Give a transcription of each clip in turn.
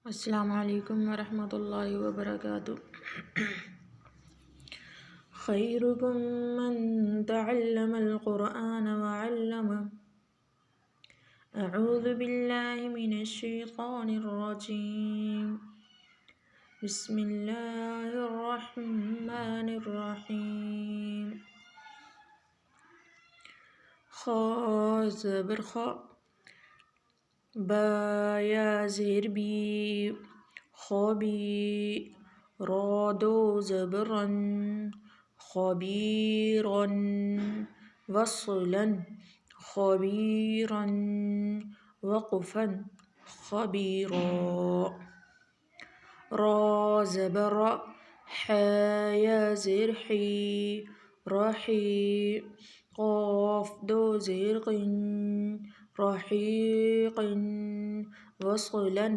अस्सलामु अलैकुम वरहमतुल्लाहि वबरकातुह। खैरुकुम मन तअल्लमल क़ुरआन व अल्लमह। अऊज़ु बिल्लाहि मिनश शैतानिर रजीम। बिस्मिल्लाहिर रहमानिर रहीम। खा ज़बर ख, बा या ज़ेर बी, खबी, रा दो ज़बर रन, खबीरन, वस्लन, खबीरन, वक़फ़न, खबीरा। रा ज़बर रा, हा या ज़ेर ही, रही, क़ाफ़ दो ज़ेर क़िन, रहीक़िन, वस्लन,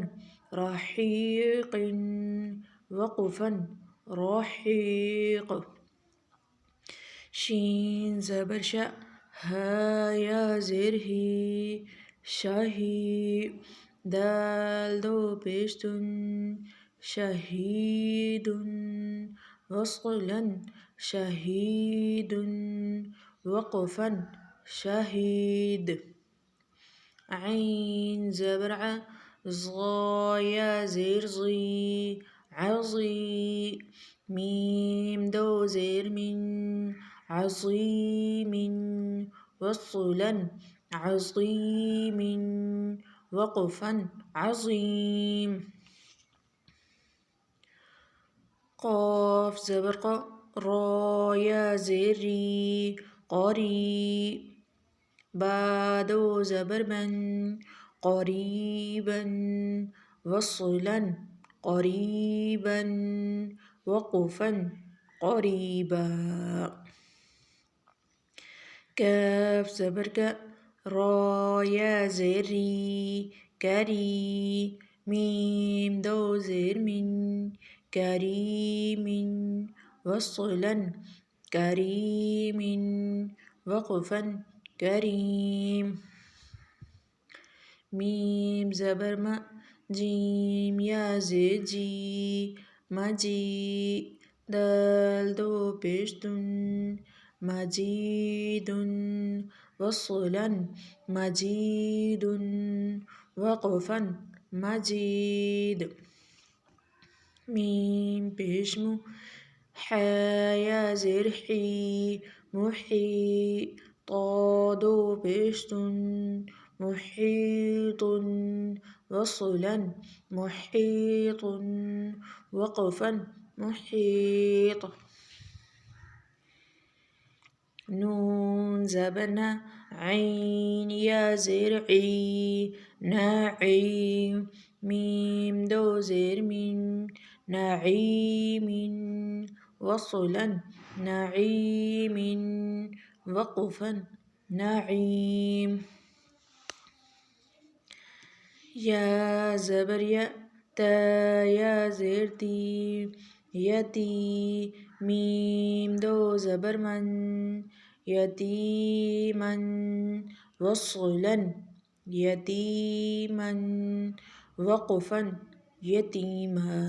रहीक़िन, वक़फ़न, रहीक़। शीन ज़बर शा, हा या ज़ेर ही, शाही, दाल दो पेशतुन, शहीदुन, वस्लन, शहीदुन, वक़फ़न, शहीद। ऐन ज़बर आ, ज़ा या ज़ेर ज़ी, अज़ी, मीम दो ज़ेर मिन, अज़ीमिन, वस्लन, अज़ीमिन, वक़फ़न, अज़ीम। क़ाफ़ ज़बर क़ा, रा या ज़ेर री, क़री, बा दो ज़बर बन, क़रीबन, वस्लन, क़रीबन, वक़फ़न, क़रीबा। काफ ज़बर का, रा या ज़ेर री, करी, मीम दो ज़ेर मिन, करीमिन, वस्लन, करीमिन, वक़फ़न, करीम। मीम ज़बर मा, जीम या ज़ेर जी, मजी, दाल दो पेशतुन, मजीदुन, वस्लन, मजीदुन, वक़फ़न, मजीद। मीम पेशमु, हा या ज़ेर ही, मुही, ता दो पेशतुन, मुहीतुन, वस्लन, मुहीतुन, वक़फ़न, मुहीत। नून ज़बर ना, ऐन या ज़ेर ई, नाई, मीम दो ज़ेर मिन, नईमिन, वस्लन, नईमिन, वक़फ़न, नईम। या ज़बर या, ता या ज़ेर ती, यती, मीम दो ज़बर मन, यतीमन, वस्लन, यतीमन, वक़फ़न, यतीमा।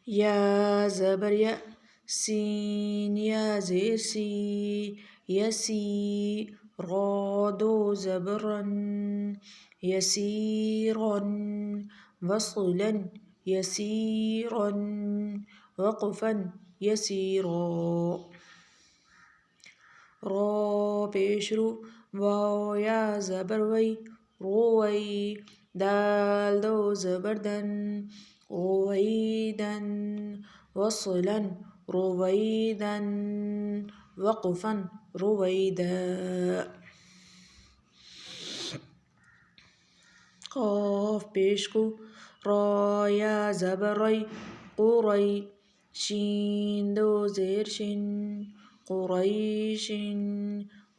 या ज़बर या, सीन या ज़ेर सी, यसी, रा दो ज़बर रन, यसीरन, वस्लन, यसीरन, वक़फ़न, यसीरा। रा पेशरु, वाव या ज़बर वई, रोवई, दाल दो ज़बर दन, रोवैदन, वस्लन, रोवैदन, वक़फ़न, रोवैदा। क़ाफ़ पेश को, रा या ज़बर रई, क़ुरई, शीन दो ज़ेर शिन, क़ुरैशिन,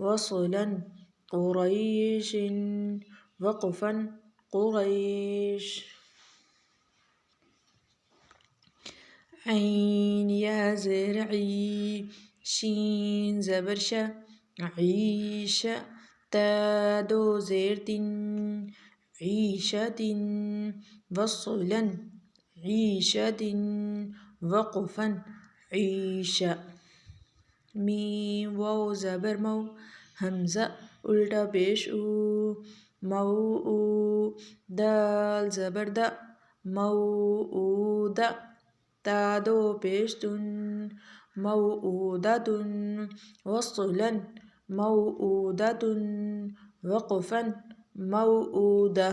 वस्लन, क़ुरैशिन, वक़फ़न, क़ुरैश। ऐन या ज़ेर ई, शीन ज़बर शा, ईशा, ता दो ज़ेर तिन, ईशतिन वस्सुलन ईशतिन वक़फ़न ईशा मीम वाव ज़बर मऊ हमज़ा उल्टा पेश ऊ मऊ ऊ दाल ज़बर दा मऊ ऊ दा ता दो पेश तुन मऊ ऊ दा तुन वस्सुलन मऊ ऊ दा तुन वक़फ़न मऊ ऊ दा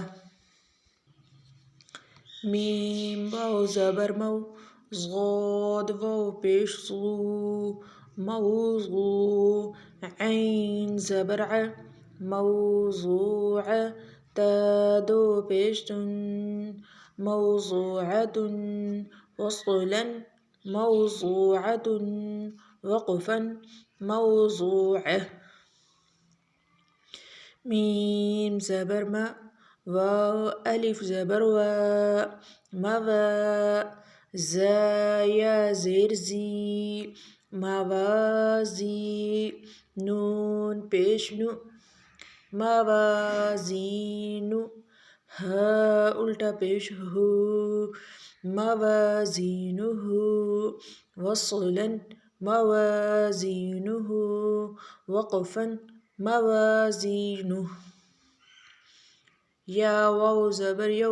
मीम वाव ज़बर मऊ ज़ाद वाव पेश ज़ू मऊज़ू ऐन ज़बर आ मौज़ूअ ता दो पेश तुन मौज़ूअतुन वस्सुलन मौज़ूअतुन वक़फ़न मौज़ूअ मीम ज़बर मा वाव अलिफ ज़बर वा मवा ज़ाया ज़ेर ज़ी मवाज़ी नून पेश नु मवाज़ीनु हा उल्टा पेश हु मवाज़ीनुहु वस्सुलन मवाज़ीनुहु वक़फ़न मवाज़ीनुहु या वाव ज़बर यौ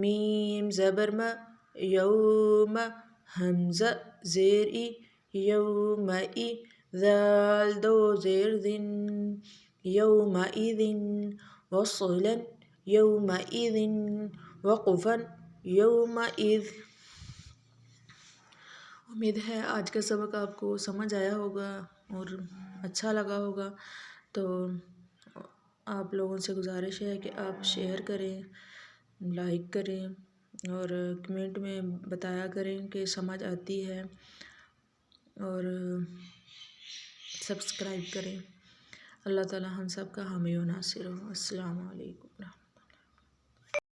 मीम ज़बर म यौम हमज़ा ज़ेर ई यौम ई ज़ाल दो ज़ेर दिन यौम इदिन वस्सुलन यौम इदिन वक़फ़न यौम इद। उम्मीद है आज का सबक आपको समझ आया होगा और अच्छा लगा होगा। तो आप लोगों से गुजारिश है कि आप शेयर करें, लाइक करें और कमेंट में बताया करें कि समझ आती है और सब्सक्राइब करें। अल्लाह ताला हम सब का हामी व नासिर हो। अस्सलामु अलैकुम।